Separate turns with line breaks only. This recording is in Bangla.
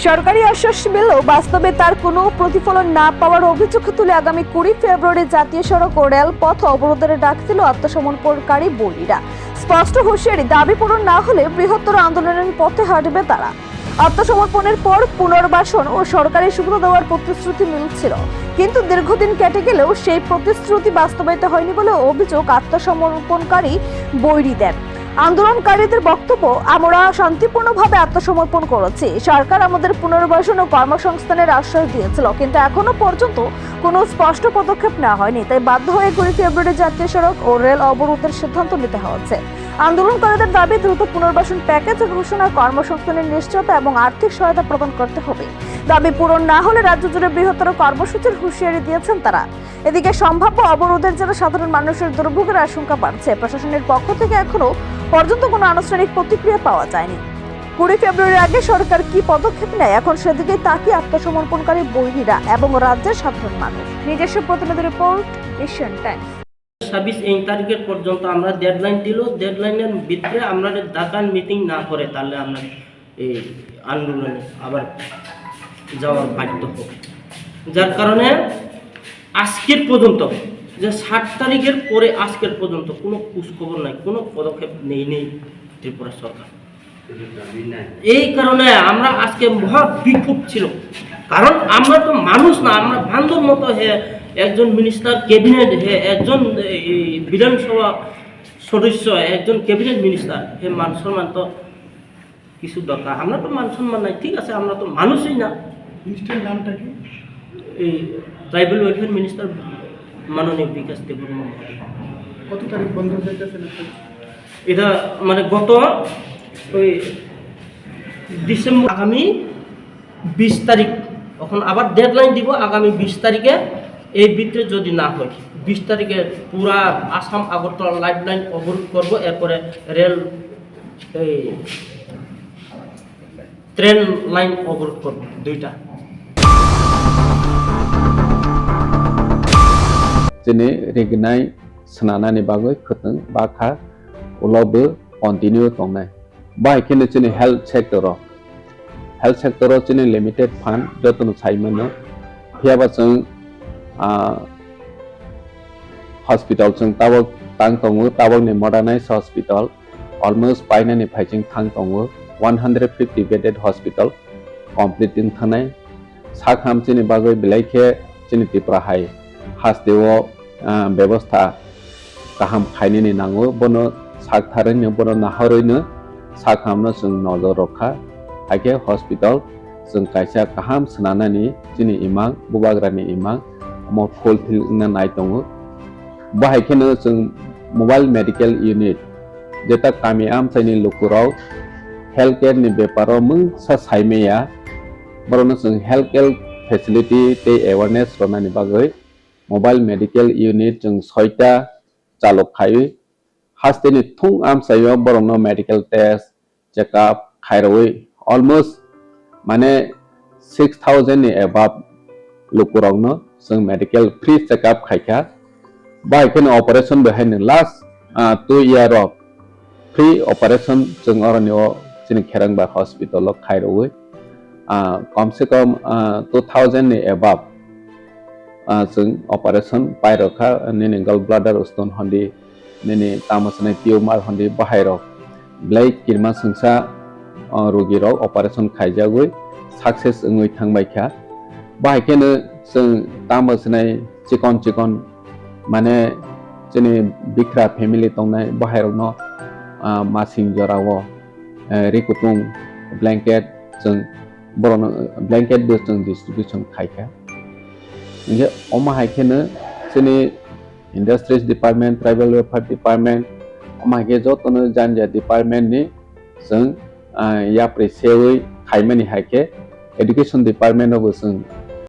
সরকারি আশ্বাস মিললেও বাস্তবে তার কোনো প্রতিফলন না পাওয়ার অভিযোগ তুলে আগামী 20 ফেব্রুয়ারি জাতীয় সড়ক ও রেলপথ অবরোধের ডাক দিল আত্মসমর্পণকারী বৈরীরা। স্পষ্ট হুঁশিয়ারি, দাবি পূরণ না হলে বৃহত্তর আন্দোলনের পথে হাঁটবে তারা। আত্মসমর্পণের পর পুনর্বাসন ও সরকারি সুবিধা দেওয়ার প্রতিশ্রুতি মিলছিল, কিন্তু দীর্ঘদিন কেটে গেলেও সেই প্রতিশ্রুতি বাস্তবায়িত হয়নি বলে অভিযোগ আত্মসমর্পণকারী বৈরীদের। আন্দোলনকারীদের বক্তব্য, আমরা শান্তিপূর্ণভাবে আত্মসমর্পণ করেছি, সরকার আমাদের পুনর্বাসন ও কর্মসংস্থানের আশ্বাস দিয়েছিল, কিন্তু এখনো পর্যন্ত কোনো স্পষ্ট পদক্ষেপ নেওয়া হয়নি। তাই বাধ্য হয়ে 20 ফেব্রুয়ারি জাতীয় সড়ক ও রেল অবরোধের সিদ্ধান্ত নিতে হচ্ছে। আন্দোলনকারীদের দাবি, দ্রুত পুনর্বাসন প্যাকেজ ঘোষণা, কর্মসংস্থানের নিশ্চয়তা এবং আর্থিক সহায়তা প্রদান করতে হবে। দাবি পূরণ না হলে রাজ্য জুড়ে বৃহত্তর কর্মসূচির হুঁশিয়ারি দিয়েছেন তারা। এদিকে সম্ভাব্য অবরোধের জন্য সাধারণ মানুষের দুর্ভোগের আশঙ্কা বাড়ছে। প্রশাসনের পক্ষ থেকে এখনো পর্যন্ত কোনো আনুষ্ঠানিক প্রতিক্রিয়া পাওয়া যায়নি। 20 ফেব্রুয়ারির আগে সরকার কি পদক্ষেপ নেয়, এখন সেদিকে তাকিয়ে আত্মসমর্পণকারী বৈরীরা এবং রাজ্যের সাধারণ মানুষ। নিজস্ব প্রতিনিধি রিপোর্ট, এশিয়ান টাইমস।
26 তারিখের পর্যন্ত আমরা ডেডলাইন দিল। ডেডলাইনের ভিতরে আমরা ঢাকার মিটিং না করে তাহলে আমরা এই আন্দোলনে আবার যাওয়ার বাধ্য হব। যার কারণে আজকের পর্যন্ত যে 60 তারিখের পরে আজকের পর্যন্ত কোনো খোঁজখবর নাই, কোনো পদক্ষেপ নেই ত্রিপুরা সরকার। এই কারণে আমরা আজকে মহা বিক্ষোভ ছিল, কারণ আমরা তো মানুষ না, আমরা বান্ধব মতো একজন মিনিস্টার ক্যাবিনেট, একজন বিধানসভা সদস্য, একজন ক্যাবিনেট মিনিস্টার, মান সম্মান তো কিছু দরকার। আমরা তো মান সম্মান নাই, ঠিক আছে, আমরা তো মানুষই না।
মিনিস্টারের নামটা কি?
এই ট্রাইবাল ওয়েলফেয়ার মিনিস্টার মাননীয় বিকাশ দেববর্মা।
কত তারিখ বন্ধ হয়ে গেছে?
এটা মানে গত ওই ডিসেম্বর, আগামী 20 তারিখ, এখন আবার ডেডলাইন দিব আগামী 20 তারিখে। এই ভিতরে যদি না হয় 20 তারিখে পুরা আসাম আগরতলা লাইফ লাইন অবরোধ করবো। এরপরে রেল এই ট্রেন লাইন অবরোধ করবো, দুইটা।
Jene regnai senana ni bagoi khuteng bakha ulobe continue tongnai. Bai kene jene health sector jene limited fund jotun saimano hiaba jeng hospital jeng tabok tang tongo, tabok ni modernized hospital almost paina ni phaijing thang tongo, 150 bedded hospital completing thanai. Sakham jene bagoi bilaikhe jene tipra hai hasdewo ব্যবস্থা गाहाम खायनि नांगौ बनो सागथारैनो बनो नाहरैनो साखामनो जों नजर रखा हाके हस्पिटाल जों कायसा गाहाम सोनानानि जोंनि इमां बुबाग्रानि इमां मो फुलफिल नाय दङ। बाहायखेनो जों मोबाइल मेडिकेल इउनिट जेता कामि आमसाइनि लुकुराव हेल्थ केयर नि बेपाराव मुं सा साइमेया बरनो जों हेल्थ केयर फेसिलिटी ते अवेयरनेस रनानि बागै मोबाइल मेडिकेल यूनिट जों 6टा चालक खायो। हास्तेनि थुं आमसायो बरनो मेडिकेल टेस्ट चेकअप खायरवै अलमोस्ट माने 6000 नि एबाब लुकुरावनो जों मेडिकेल फ्री चेकअप खायखा। बायखेनो ऑपरेशन बेहायनो last 2 year of free operation जों अरनियो जोंनि खेरांबा हॉस्पिटल खायरवै कम से कम 2000 नि एबाब जों ऑपरेशन पायरखा नेने गल ब्लाडर स्टोन हंदी नेने तामसने टिउमार हंदी बाहायरो ब्लाइक किरमा संसा रोगिरो ऑपरेशन खायजागै सक्सेस ओङै थांबायखा। बाहायखेनो जों तामसने चिकन माने जोंनि बिख्रा फेमिलि दंनाय बाहायरनो मासिं जरावो रिकुटुं ब्लैंकेट जों बरनो ब्लैंकेट बो जों डिस्ट्रीब्यूशन खायखा। जे अमा हायखेनो जोंनि industries department, tribal welfare department अमा हायखे जतनो जानजा डिपार्टमेंट नि जों या प्रेसेवै खायमानि हायखे एडुकेशन डिपार्टमेंट आवबो जों